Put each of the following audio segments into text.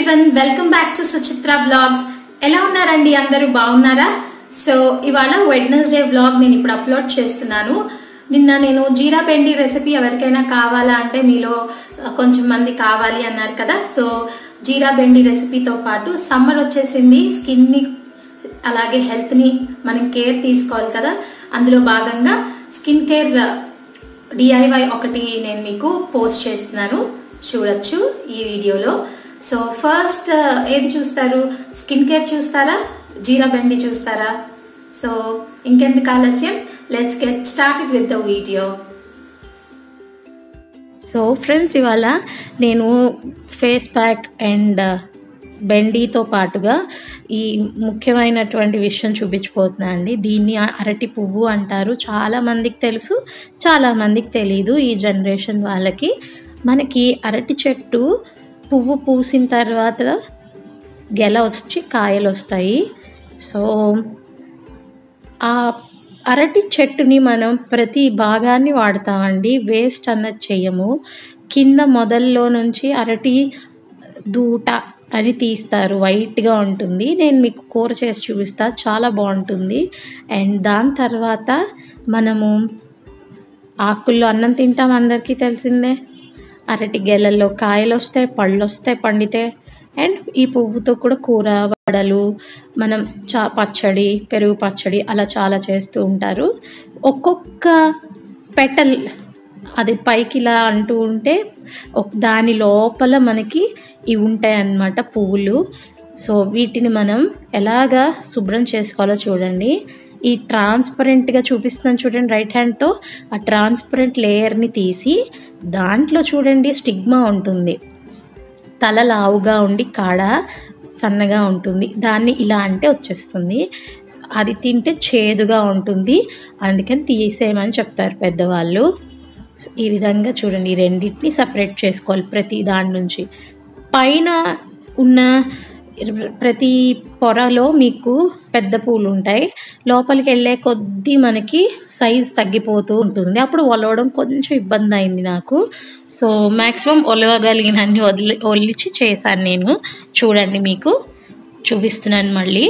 Everyone, welcome back to Suchitra blogs. ఎలా ఉన్నారండి? అందరూ బాగున్నారా? సో ఇవాళ వెడ్నెస్డే బ్లాగ్ నేను ఇప్పుడు అప్లోడ్ చేస్తున్నాను. నిన్న నేను జీరా బెండి రెసిపీ ఎవరికైనా కావాలా అంటే మీలో కొంచెం మంది కావాలి అన్నారు కదా. సో జీరా బెండి రెసిపీతో పాటు సమ్మర్ వచ్చేసింది, స్కిన్ ని అలాగే హెల్త్ ని మనం కేర్ తీసుకోవాలి కదా. అందులో భాగంగా స్కిన్ కేర్ డిఐవై ఒకటి నేను మీకు పోస్ట్ చేస్తున్నాను, చూడొచ్చు ఈ వీడియోలో. సో ఫస్ట్ ఏది చూస్తారు? స్కిన్ కేర్ చూస్తారా, జీరా బెండి చూస్తారా? సో ఇంకెందుకు ఆలస్యం, let's get started with the video. So friends, ఇవాళ నేను ఫేస్ ప్యాక్ అండ్ బెండితో పాటుగా ఈ ముఖ్యమైనటువంటి విషయం చూపించబోతున్నా అండి. దీన్ని అరటి పువ్వు అంటారు. చాలామందికి తెలుసు, చాలామందికి తెలీదు. ఈ జనరేషన్ వాళ్ళకి మనకి అరటి చెట్టు పువ్వు పూసిన తర్వాత గెల వచ్చి కాయలు వస్తాయి. సో ఆ అరటి చెట్టుని మనం ప్రతి భాగాన్ని వాడతామండి, వేస్ట్ అన్నది చెయ్యము. కింద మొదల్లో నుంచి అరటి దూట అని తీస్తారు, వైట్గా ఉంటుంది. నేను మీకు కూర చేసి చూపిస్తా, చాలా బాగుంటుంది. అండ్ దాని తర్వాత మనము ఆకుల్లో అన్నం తింటాం, అందరికీ తెలిసిందే. అరటి గెలల్లో కాయలు వస్తాయి, పళ్ళు వస్తాయి పండితే. అండ్ ఈ పువ్వుతో కూడా కూర, వడలు, మనం పచ్చడి, పెరుగు పచ్చడి అలా చాలా చేస్తూ ఉంటారు. ఒక్కొక్క పెటల్ అది పైకి ఇలా అంటూ ఉంటే దాని లోపల మనకి ఇవి ఉంటాయి అన్నమాట, పువ్వులు. సో వీటిని మనం ఎలాగా శుభ్రం చేసుకోవాలో చూడండి. ఈ ట్రాన్స్పరెంట్గా చూపిస్తున్నాను చూడండి, రైట్ హ్యాండ్తో ఆ ట్రాన్స్పరెంట్ లేయర్ని తీసి దాంట్లో చూడండి స్టిగ్మా ఉంటుంది. తల లావుగా ఉండి కాడ సన్నగా ఉంటుంది. దాన్ని ఇలా అంటే వచ్చేస్తుంది. అది తింటే చేదుగా ఉంటుంది, అందుకని తీసేయమని చెప్తారు పెద్దవాళ్ళు. ఈ విధంగా చూడండి, ఈ రెండింటిని సపరేట్ చేసుకోవాలి. ప్రతి దాని నుంచి పైన ఉన్న ప్రతి పొరలో మీకు పెద్ద పూలు ఉంటాయి. లోపలికి వెళ్ళే కొద్దీ మనకి సైజ్ తగ్గిపోతూ ఉంటుంది. అప్పుడు ఒలవడం కొంచెం ఇబ్బంది అయింది నాకు. సో మ్యాక్సిమం ఒలవగలిగినన్ని ఒలిచి చేశాను నేను. చూడండి, మీకు చూపిస్తున్నాను మళ్ళీ.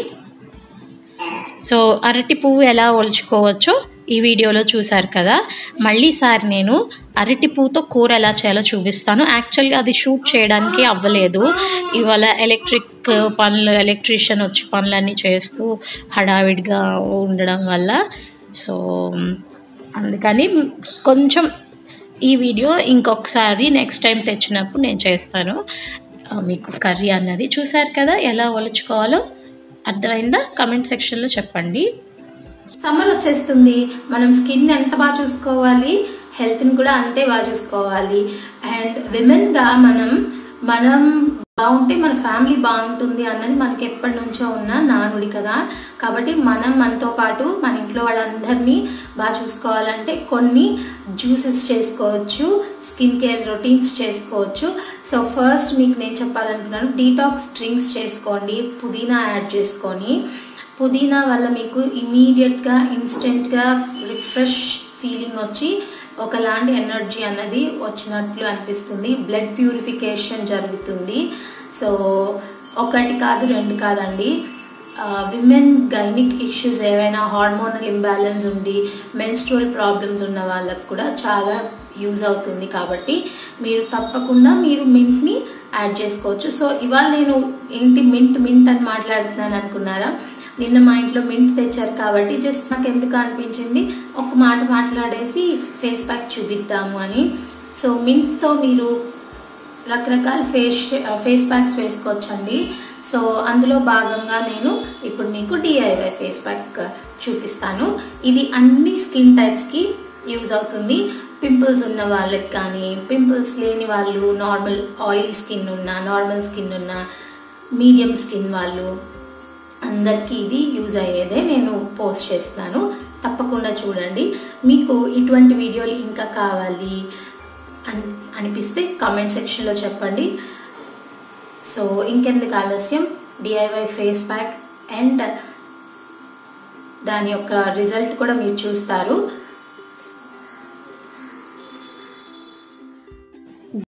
సో అరటి పువ్వు ఎలా ఒలుచుకోవచ్చో ఈ వీడియోలో చూసారు కదా. మళ్ళీ సారి నేను అరటి పువ్వుతో కూర ఎలా చేయాలో చూపిస్తాను. యాక్చువల్గా అది షూట్ చేయడానికి అవ్వలేదు, ఇవాళ ఎలక్ట్రీషియన్ వచ్చి పనులన్నీ చేస్తూ హడావిడిగా ఉండడం వల్ల. సో అందుకని కొంచెం ఈ వీడియో ఇంకొకసారి నెక్స్ట్ టైం తెచ్చినప్పుడు నేను చేస్తాను. మీకు కర్రీ అన్నది చూసారు కదా, ఎలా ఒలుచుకోవాలో అర్థమైందా? కమెంట్ సెక్షన్లో చెప్పండి. సమ్మర్ వచ్చేస్తుంది, మనం స్కిన్ ఎంత బాగా చూసుకోవాలి, హెల్త్ని కూడా అంతే బాగా చూసుకోవాలి. అండ్ విమెన్గా మనం బాగుంటే మన ఫ్యామిలీ బాగుంటుంది అన్నది మనకి ఎప్పటి నుంచో ఉన్న నానుడి కదా. కాబట్టి మనతో పాటు మన ఇంట్లో వాళ్ళందరినీ బాగా చూసుకోవాలంటే కొన్ని జ్యూసెస్ చేసుకోవచ్చు, స్కిన్ కేర్ రొటీన్స్ చేసుకోవచ్చు. సో ఫస్ట్ మీకు నేను చెప్పాలనుకున్నాను, డీటాక్స్ డ్రింక్స్ చేసుకోండి. పుదీనా యాడ్ చేసుకొని, పుదీనా వల్ల మీకు ఇమీడియట్గా ఇన్స్టెంట్గా రిఫ్రెష్ ఫీలింగ్ వచ్చి ఒకలాంటి ఎనర్జీ అన్నది వచ్చినట్లు అనిపిస్తుంది. బ్లడ్ ప్యూరిఫికేషన్ జరుగుతుంది. సో ఒకటి కాదు, రెండు కాదండి. విమెన్ గైనిక్ ఇష్యూస్ ఏవైనా, హార్మోనల్ ఇంబ్యాలెన్స్ ఉండి మెన్స్ట్రువల్ ప్రాబ్లమ్స్ ఉన్న వాళ్ళకు కూడా చాలా యూజ్ అవుతుంది. కాబట్టి మీరు తప్పకుండా మింట్ని యాడ్ చేసుకోవచ్చు. సో ఇవాళ నేను ఏంటి మింట్ అని మాట్లాడుతున్నాను అనుకున్నారా? నిన్న మా ఇంట్లో మింట్ తెచ్చారు కాబట్టి జస్ట్ నాకు ఎందుకు అనిపించింది ఒక మాట మాట్లాడేసి ఫేస్ ప్యాక్ చూపిద్దాము అని. సో మింట్తో మీరు రకరకాల ఫేస్ ప్యాక్స్ వేసుకోవచ్చండి. సో అందులో భాగంగా నేను ఇప్పుడు మీకు డిఐవై ఫేస్ ప్యాక్ చూపిస్తాను. ఇది అన్ని స్కిన్ టైప్స్కి యూజ్ అవుతుంది. పింపుల్స్ ఉన్న వాళ్ళకి కానీ, పింపుల్స్ లేని వాళ్ళు, నార్మల్ ఆయిలీ స్కిన్ ఉన్న, నార్మల్ స్కిన్ ఉన్న, మీడియం స్కిన్ వాళ్ళు అందరికీ ఇది యూజ్ అయ్యేదే నేను పోస్ట్ చేస్తున్నాను. తప్పకుండా చూడండి. మీకు ఇటువంటి వీడియోలు ఇంకా కావాలి అనిపిస్తే కామెంట్ సెక్షన్లో చెప్పండి. సో ఇంకెందుకు ఆలస్యం, డిఐవై ఫేస్ ప్యాక్ అండ్ దాని యొక్క రిజల్ట్ కూడా మీరు చూస్తారు.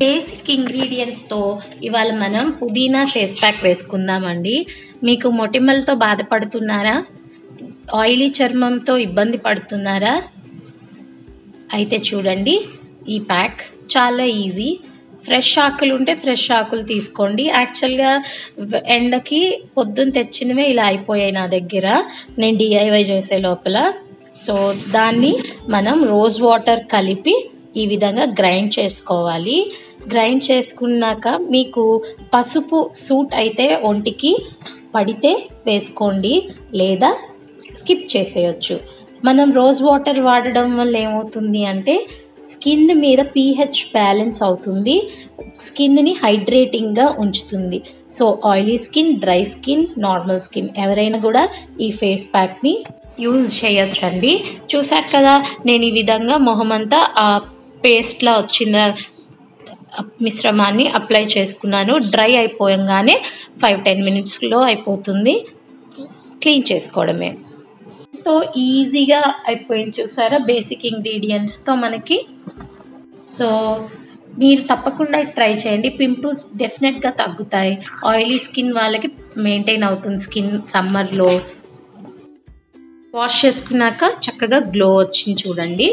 బేసిక్ ఇంగ్రీడియంట్స్తో ఇవాళ మనం పుదీనా ఫేస్ ప్యాక్ వేసుకుందామండి. మీకు మొటిమలతో బాధపడుతున్నారా? ఆయిలీ చర్మంతో ఇబ్బంది పడుతున్నారా? అయితే చూడండి, ఈ ప్యాక్ చాలా ఈజీ. ఫ్రెష్ ఆకులు ఉంటే ఫ్రెష్ ఆకులు తీసుకోండి. యాక్చువల్గా ఎండకి పొద్దున్న తెచ్చినవే ఇలా అయిపోయాయి నా దగ్గర, నేను డిఐవై చేసే లోపల. సో దాన్ని మనం రోజ్ వాటర్ కలిపి ఈ విధంగా గ్రైండ్ చేసుకోవాలి. గ్రైండ్ చేసుకున్నాక మీకు పసుపు సూట్ అయితే ఒంటికి పడితే వేసుకోండి, లేదా స్కిప్ చేసేయచ్చు. మనం రోజ్ వాటర్ వాడడం వల్ల ఏమవుతుంది అంటే స్కిన్ మీద pH బ్యాలెన్స్ అవుతుంది, స్కిన్ని హైడ్రేటింగ్గా ఉంచుతుంది. So oily skin, dry skin, normal skin ఎవరైనా కూడా ఈ ఫేస్ ప్యాక్ని యూజ్ చేయొచ్చండి. చూసారు కదా, నేను ఈ విధంగా మొహమంతా ఆ పేస్ట్లా వచ్చిన మిశ్రమాన్ని అప్లై చేసుకున్నాను. డ్రై అయిపోయంగానే 5-10 మినిట్స్లో అయిపోతుంది, క్లీన్ చేసుకోవడమే. సో ఈజీగా అయిపోయింది చూసారా, బేసిక్ ఇంగ్రీడియంట్స్తో మనకి. సో మీరు తప్పకుండా ట్రై చేయండి, పింపుల్స్ డెఫినెట్గా తగ్గుతాయి. ఆయిలీ స్కిన్ వాళ్ళకి మెయింటైన్ అవుతుంది స్కిన్ సమ్మర్లో. వాష్ చేసుకున్నాక చక్కగా గ్లో వచ్చింది చూడండి.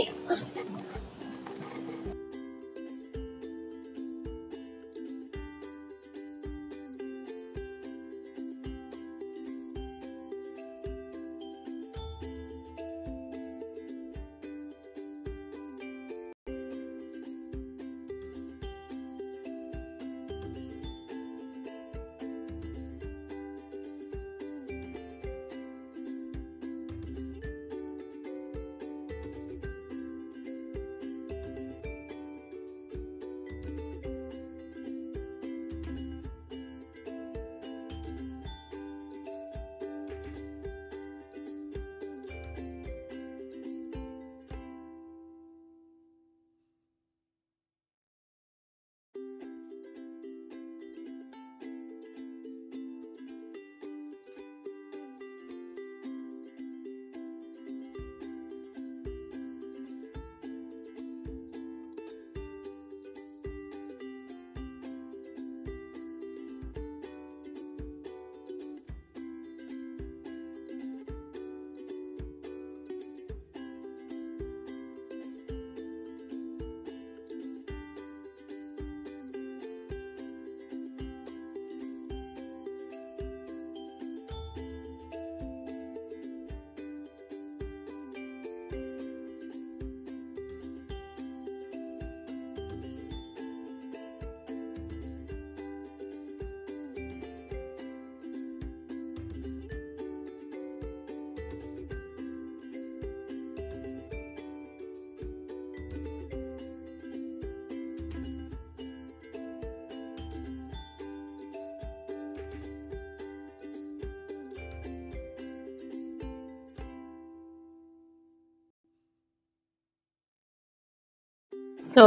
సో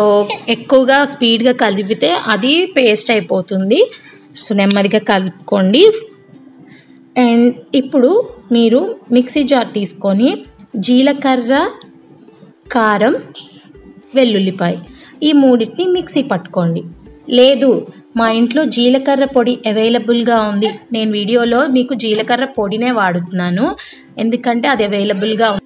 ఎక్కువగా స్పీడ్గా కలిపితే అది పేస్ట్ అయిపోతుంది. సో నెమ్మదిగా కలుపుకోండి. అండ్ ఇప్పుడు మీరు మిక్సీ జార్ తీసుకొని జీలకర్ర, కారం, వెల్లుల్లిపాయ ఈ మూడింటిని మిక్సీ పట్టుకోండి. లేదు మా ఇంట్లో జీలకర్ర పొడి అవైలబుల్గా ఉంది, నేను వీడియోలో మీకు జీలకర్ర పొడినే వాడుతున్నాను ఎందుకంటే అది అవైలబుల్గా ఉంది.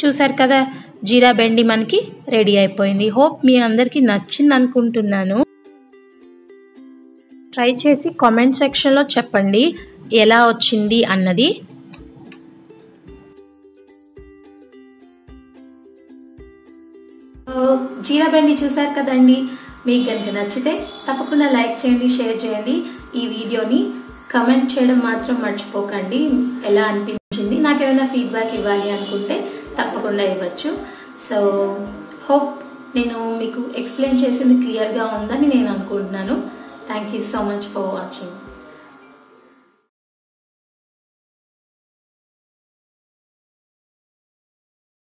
చూసారు కదా, జీరా బెండి మనకి రెడీ అయిపోయింది. హోప్ మీ అందరికీ నచ్చింది అనుకుంటున్నాను. ట్రై చేసి కామెంట్ సెక్షన్లో చెప్పండి ఎలా వచ్చింది అన్నది. జీరా బెండి చూసారు కదండి, మీకు కనుక నచ్చితే తప్పకుండా లైక్ చేయండి, షేర్ చేయండి. ఈ వీడియోని కమెంట్ చేయడం మాత్రం మర్చిపోకండి. ఎలా అనిపించింది, నాకు ఏమైనా ఫీడ్బ్యాక్ ఇవ్వాలి అనుకుంటే తప్పకుండా ఇవ్వచ్చు. సో హోప్ నేను మీకు ఎక్స్ప్లెయిన్ చేసింది క్లియర్గా ఉందని నేను అనుకుంటున్నాను. Thank you so much for watching.